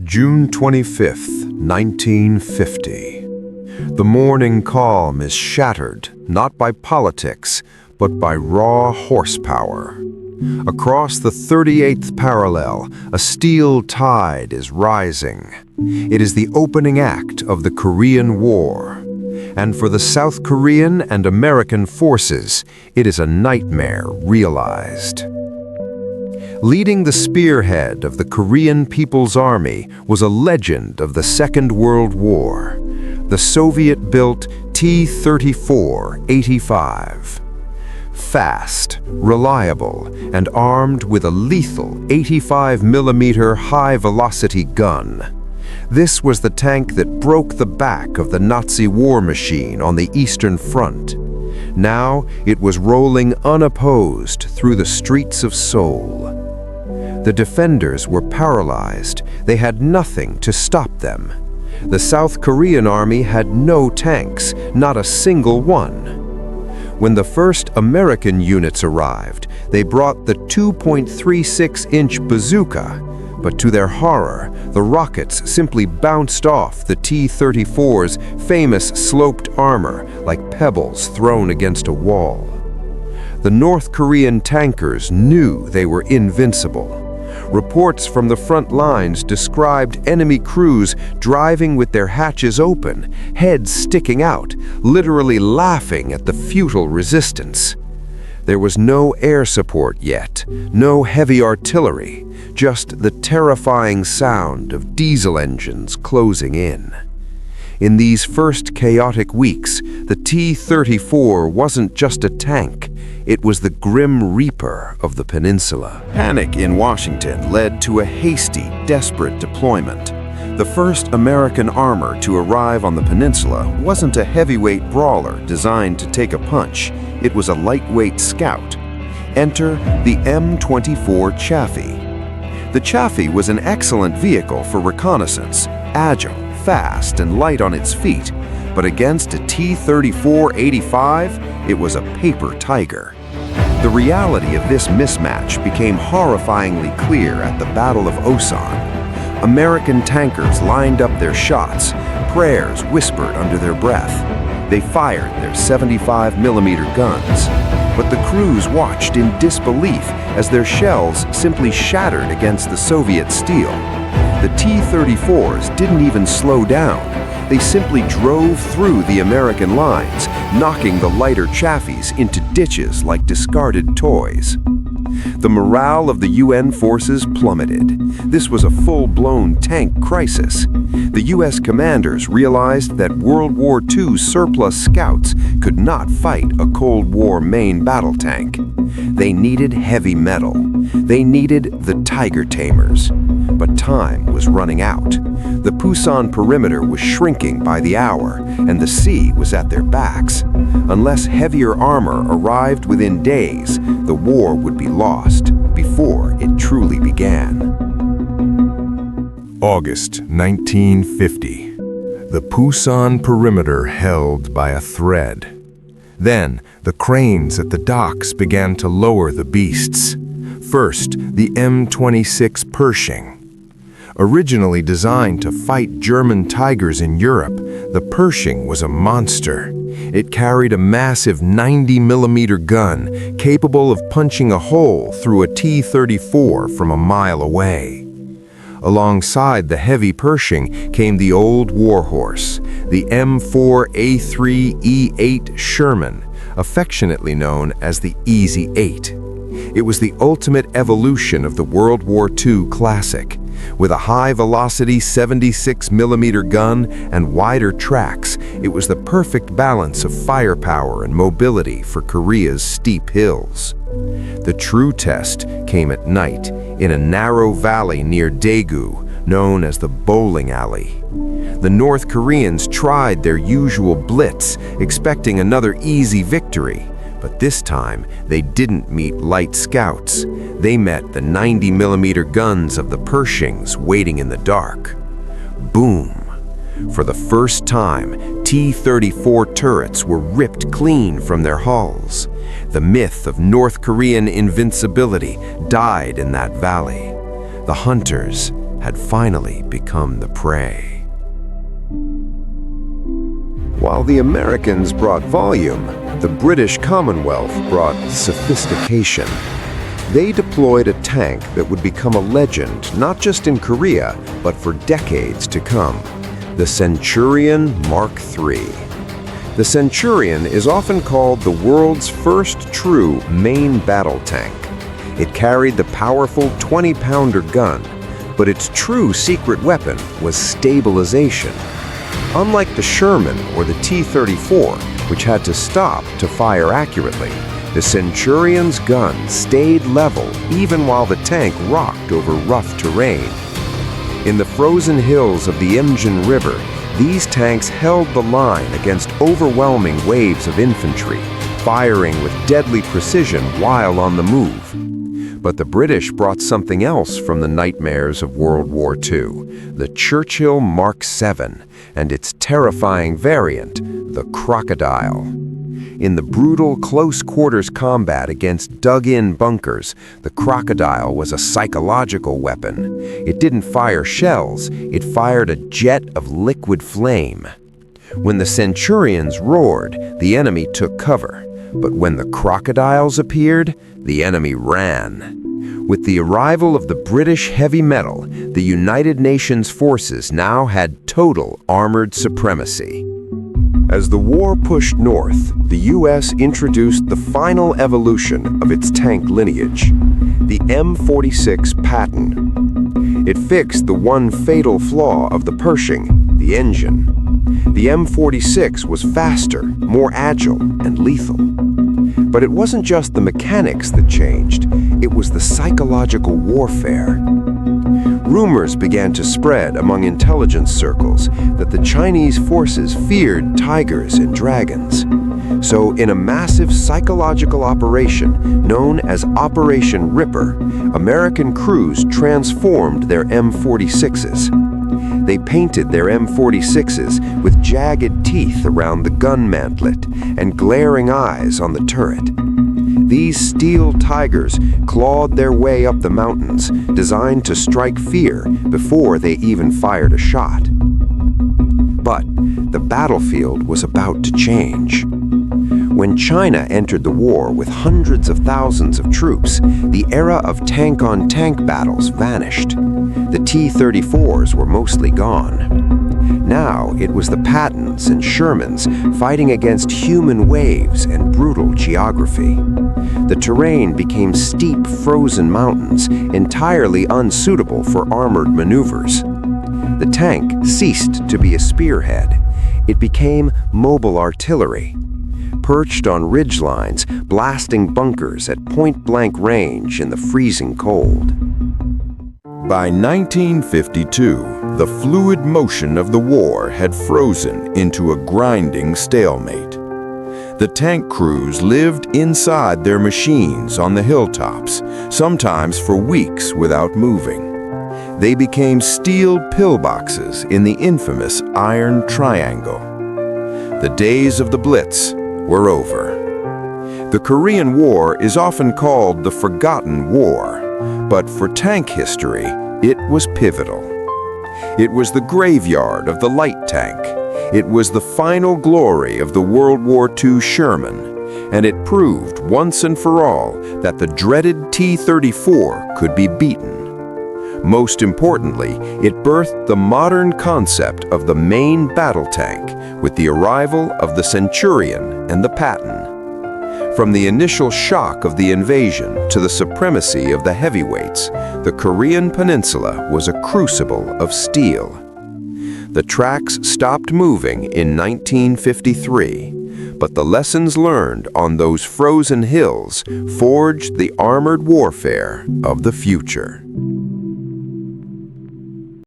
June 25th, 1950. The morning calm is shattered, not by politics, but by raw horsepower. Across the 38th parallel, a steel tide is rising. It is the opening act of the Korean War. And for the South Korean and American forces, it is a nightmare realized. Leading the spearhead of the Korean People's Army was a legend of the Second World War, the Soviet-built T-34-85. Fast, reliable, and armed with a lethal 85mm high-velocity gun. This was the tank that broke the back of the Nazi war machine on the Eastern Front. Now it was rolling unopposed through the streets of Seoul. The defenders were paralyzed. They had nothing to stop them. The South Korean army had no tanks, not a single one. When the first American units arrived, they brought the 2.36-inch bazooka, but to their horror, the rockets simply bounced off the T-34's famous sloped armor like pebbles thrown against a wall. The North Korean tankers knew they were invincible. Reports from the front lines described enemy crews driving with their hatches open, heads sticking out, literally laughing at the futile resistance. There was no air support yet, no heavy artillery, just the terrifying sound of diesel engines closing in. In these first chaotic weeks, the T-34 wasn't just a tank, it was the Grim Reaper of the peninsula. Panic in Washington led to a hasty, desperate deployment. The first American armor to arrive on the peninsula wasn't a heavyweight brawler designed to take a punch. It was a lightweight scout. Enter the M24 Chaffee. The Chaffee was an excellent vehicle for reconnaissance, agile, fast, and light on its feet. But against a T-34-85, it was a paper tiger. The reality of this mismatch became horrifyingly clear at the Battle of Osan. American tankers lined up their shots, prayers whispered under their breath. They fired their 75mm guns, but the crews watched in disbelief as their shells simply shattered against the Soviet steel. The T-34s didn't even slow down. They simply drove through the American lines, knocking the lighter Chafees into ditches like discarded toys. The morale of the UN forces plummeted. This was a full-blown tank crisis. The US commanders realized that World War II surplus scouts could not fight a Cold War main battle tank. They needed heavy metal. They needed the Tiger Tamers. But time was running out. The Pusan perimeter was shrinking by the hour, and the sea was at their backs. Unless heavier armor arrived within days, the war would be lost before it truly began. August 1950. The Pusan perimeter held by a thread. Then, the cranes at the docks began to lower the beasts. First, the M26 Pershing. Originally designed to fight German Tigers in Europe, the Pershing was a monster. It carried a massive 90mm gun capable of punching a hole through a T-34 from a mile away. Alongside the heavy Pershing came the old warhorse, the M4A3E8 Sherman, affectionately known as the Easy 8. It was the ultimate evolution of the World War II classic. With a high-velocity 76mm gun and wider tracks, it was the perfect balance of firepower and mobility for Korea's steep hills. The true test came at night in a narrow valley near Daegu, known as the Bowling Alley. The North Koreans tried their usual blitz, expecting another easy victory. But this time, they didn't meet light scouts. They met the 90mm guns of the Pershings waiting in the dark. Boom! For the first time, T-34 turrets were ripped clean from their hulls. The myth of North Korean invincibility died in that valley. The hunters, had finally become the prey. While the Americans brought volume, the British Commonwealth brought sophistication. They deployed a tank that would become a legend not just in Korea, but for decades to come, the Centurion Mark III. The Centurion is often called the world's first true main battle tank. It carried the powerful 20-pounder gun, but its true secret weapon was stabilization. Unlike the Sherman or the T-34, which had to stop to fire accurately, the Centurion's gun stayed level even while the tank rocked over rough terrain. In the frozen hills of the Imjin River, these tanks held the line against overwhelming waves of infantry, firing with deadly precision while on the move. But the British brought something else from the nightmares of World War II, the Churchill Mark VII, and its terrifying variant, the Crocodile. In the brutal close-quarters combat against dug-in bunkers, the Crocodile was a psychological weapon. It didn't fire shells, it fired a jet of liquid flame. When the Centurions roared, the enemy took cover. But when the Crocodiles appeared, the enemy ran. With the arrival of the British heavy metal, the United Nations forces now had total armored supremacy. As the war pushed north, the U.S. introduced the final evolution of its tank lineage, the M26 Patton. It fixed the one fatal flaw of the Pershing, the engine. The M46 was faster, more agile, and lethal. But it wasn't just the mechanics that changed, it was the psychological warfare. Rumors began to spread among intelligence circles that the Chinese forces feared tigers and dragons. So in a massive psychological operation known as Operation Ripper, American crews transformed their M46s. They painted their M46s with jagged teeth around the gun mantlet and glaring eyes on the turret. These steel tigers clawed their way up the mountains, designed to strike fear before they even fired a shot. But the battlefield was about to change. When China entered the war with hundreds of thousands of troops, the era of tank-on-tank battles vanished. The T-34s were mostly gone. Now it was the Pattons and Shermans fighting against human waves and brutal geography. The terrain became steep, frozen mountains, entirely unsuitable for armored maneuvers. The tank ceased to be a spearhead. It became mobile artillery. Perched on ridgelines, blasting bunkers at point-blank range in the freezing cold. By 1952, the fluid motion of the war had frozen into a grinding stalemate. The tank crews lived inside their machines on the hilltops, sometimes for weeks without moving. They became steel pillboxes in the infamous Iron Triangle. The days of the Blitz were over. The Korean War is often called the Forgotten War, but for tank history, it was pivotal. It was the graveyard of the light tank. It was the final glory of the World War II Sherman, and it proved once and for all that the dreaded T-34 could be beaten. Most importantly, it birthed the modern concept of the main battle tank with the arrival of the Centurion and the Patton. From the initial shock of the invasion to the supremacy of the heavyweights, the Korean peninsula was a crucible of steel. The tracks stopped moving in 1953, but the lessons learned on those frozen hills forged the armored warfare of the future.